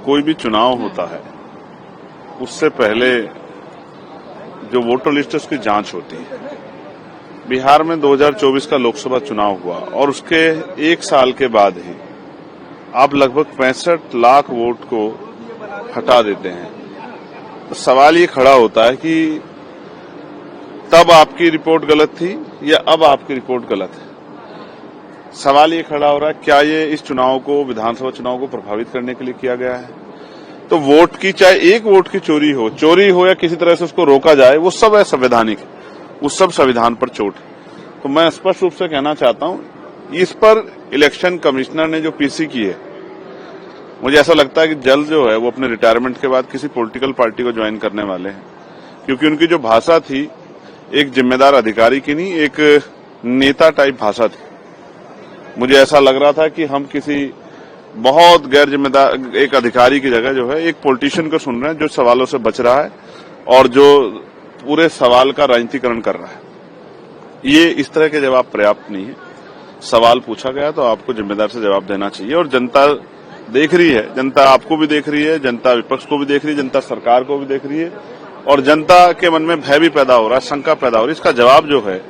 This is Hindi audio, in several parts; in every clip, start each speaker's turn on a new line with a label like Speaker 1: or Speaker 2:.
Speaker 1: कोई भी चुनाव होता है उससे पहले जो वोटर लिस्ट है उसकी जांच होती है। बिहार में 2024 का लोकसभा चुनाव हुआ और उसके एक साल के बाद ही आप लगभग 65 लाख वोट को हटा देते हैं। तो सवाल ये खड़ा होता है कि तब आपकी रिपोर्ट गलत थी या अब आपकी रिपोर्ट गलत है। सवाल ये खड़ा हो रहा है, क्या ये इस चुनाव को, विधानसभा चुनाव को प्रभावित करने के लिए किया गया है? तो वोट की, चाहे एक वोट की चोरी हो या किसी तरह से उसको रोका जाए, वो सब असंवैधानिक है, वो सब संविधान पर चोट है। तो मैं स्पष्ट रूप से कहना चाहता हूं, इस पर इलेक्शन कमिश्नर ने जो पीसी की है, मुझे ऐसा लगता है कि जल्द जो है वो अपने रिटायरमेंट के बाद किसी पॉलिटिकल पार्टी को ज्वाइन करने वाले हैं, क्योंकि उनकी जो भाषा थी एक जिम्मेदार अधिकारी की नहीं, एक नेता टाइप भाषा थी। मुझे ऐसा लग रहा था कि हम किसी बहुत गैर जिम्मेदार एक अधिकारी की जगह जो है एक पॉलिटिशियन को सुन रहे हैं, जो सवालों से बच रहा है और जो पूरे सवाल का राजनीतिकरण कर रहा है। ये इस तरह के जवाब पर्याप्त नहीं है। सवाल पूछा गया तो आपको जिम्मेदार से जवाब देना चाहिए, और जनता देख रही है, जनता आपको भी देख रही है, जनता विपक्ष को भी देख रही है, जनता सरकार को भी देख रही है, और जनता के मन में भय भी पैदा हो रहा है, शंका पैदा हो रही है। इसका जवाब जो है,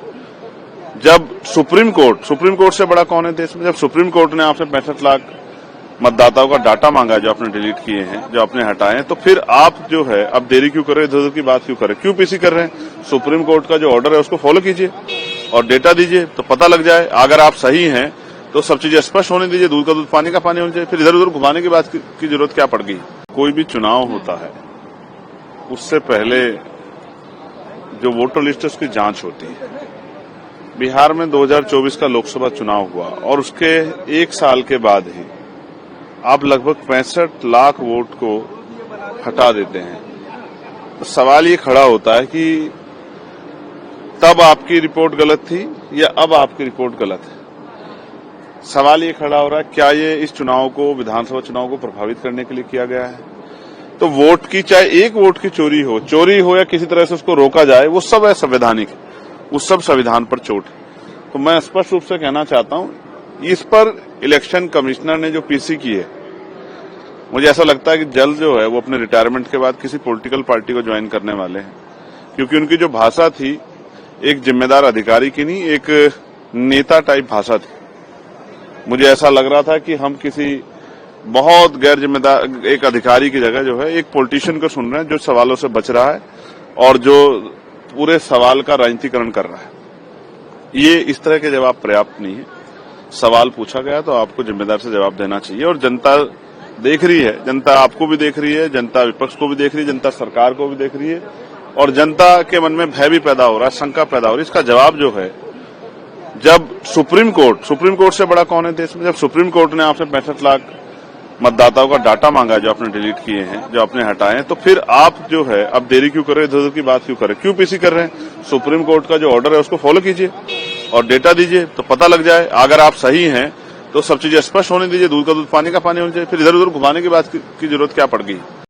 Speaker 1: जब सुप्रीम कोर्ट से बड़ा कौन है देश में, जब सुप्रीम कोर्ट ने आपसे 65 लाख मतदाताओं का डाटा मांगा है, जो आपने डिलीट किए हैं, जो आपने हटाए हैं, तो फिर आप जो है अब देरी क्यों कर रहे हैं, इधर-उधर की बात क्यों कर रहे हैं, क्यों पीसी कर रहे हैं? सुप्रीम कोर्ट का जो ऑर्डर है उसको फॉलो कीजिए और डेटा दीजिए तो पता लग जाए। अगर आप सही हैं तो सब चीजें स्पष्ट होने दीजिए, दूध का दूध पानी का पानी होना चाहिए। फिर इधर उधर घुमाने की बात की जरूरत क्या पड़ गई? कोई भी चुनाव होता है उससे पहले जो वोटर लिस्ट है उसकी जांच होती है। बिहार में 2024 का लोकसभा चुनाव हुआ और उसके एक साल के बाद ही आप लगभग 65 लाख वोट को हटा देते हैं। तो सवाल ये खड़ा होता है कि तब आपकी रिपोर्ट गलत थी या अब आपकी रिपोर्ट गलत है। सवाल ये खड़ा हो रहा है, क्या ये इस चुनाव को, विधानसभा चुनाव को प्रभावित करने के लिए किया गया है? तो वोट की, चाहे एक वोट की चोरी हो या किसी तरह से उसको रोका जाए, वो सब असंवैधानिक है, वो सब संविधान पर चोट है। तो मैं स्पष्ट रूप से कहना चाहता हूं, इस पर इलेक्शन कमिश्नर ने जो पीसी की है, मुझे ऐसा लगता है कि जल्द जो है वो अपने रिटायरमेंट के बाद किसी पॉलिटिकल पार्टी को ज्वाइन करने वाले हैं, क्योंकि उनकी जो भाषा थी एक जिम्मेदार अधिकारी की नहीं, एक नेता टाइप भाषा थी। मुझे ऐसा लग रहा था कि हम किसी बहुत गैर जिम्मेदार एक अधिकारी की जगह जो है एक पॉलिटिशियन को सुन रहे हैं, जो सवालों से बच रहा है और जो पूरे सवाल का राजनीतिकरण कर रहा है। ये इस तरह के जवाब पर्याप्त नहीं है। सवाल पूछा गया तो आपको जिम्मेदार से जवाब देना चाहिए, और जनता देख रही है, जनता आपको भी देख रही है, जनता विपक्ष को भी देख रही है, जनता सरकार को भी देख रही है, और जनता के मन में भय भी पैदा हो रहा है, शंका पैदा हो रही है। इसका जवाब जो है, जब सुप्रीम कोर्ट से बड़ा कौन है देश में, जब सुप्रीम कोर्ट ने आपसे 65 लाख मतदाताओं का डाटा मांगा है, जो आपने डिलीट किए हैं, जो आपने हटाए हैं, तो फिर आप जो है अब देरी क्यों कर रहे हैं, इधर-उधर की बात क्यों कर रहे हैं, क्यों पीसी कर रहे हैं? सुप्रीम कोर्ट का जो ऑर्डर है उसको फॉलो कीजिए और डेटा दीजिए तो पता लग जाए। अगर आप सही हैं तो सब चीजें स्पष्ट होने दीजिए, दूध का दूध पानी का पानी होना चाहिए। फिर इधर उधर घुमाने की बात की जरूरत क्या पड़ गई?